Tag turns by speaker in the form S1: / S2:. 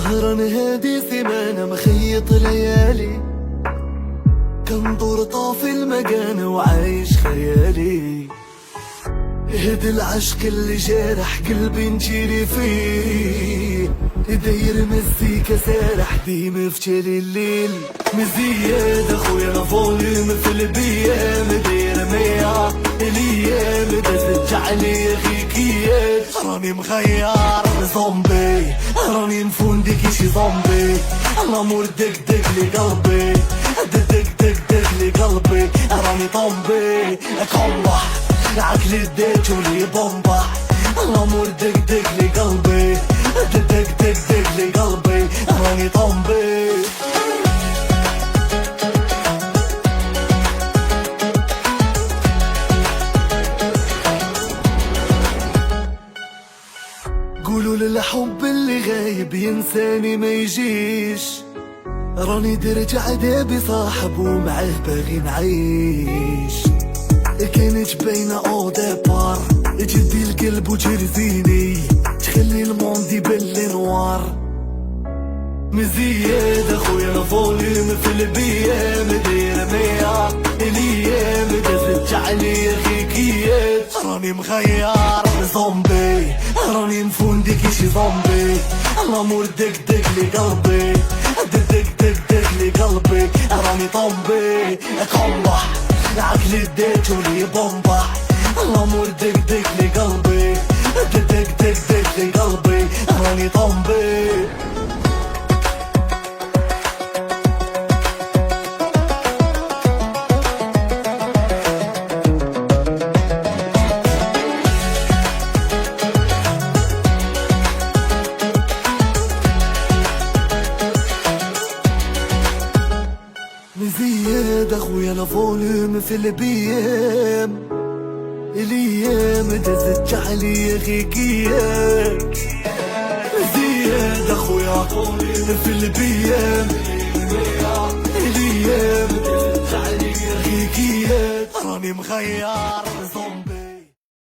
S1: سهران هادي سيمانة مخيط ليالي، كندور طافي المكانة وعايش خيالي. هاد العشق اللي جارح قلبي نجري فيه، داير مزيكا سارح ديما في تالي الليل. مزياد اخويا فوليوم في البيام، داير ميا الايام دازت عليا غيكيات. راني مخير زومبي، راني نفوندي كي شي زومبي. الامور دق دق لي قلبي، دق دق دق لي قلبي. راني طومبي كومبا، عقلي ديتو لي بومبا. الامور دق دق لي قلبي، دق دق دق لي قلبي. راني طومبي. قولوا للحب اللي غايب ينساني ما يجيش، راني درت عذابي صاحب ومعاه باغي نعيش. كانت باينة او ديبار، جدي القلب وترزيني، تخلي الموند يبلي نوار. مزياد اخويا فوليوم في البيام، داير ميا الايام دازت عليا غيكيات. راني مخير زومبي، راني نفوندي كي شي زومبي. الامور دق دق لي قلبي، دق دق دق دق لي قلبي. راني طومبي كومبا، عقلي ديتو لي بومبا. الامور دق دق لي قلبي، دق دق دق دق لي قلبي. راني طومبي. مزياد اخويا الفوليوم في البيام، الايام دازت عليا غيكيات. مزياد اخويا فوليوم في البيام، الايام دازت عليا غيكيات. راني مخير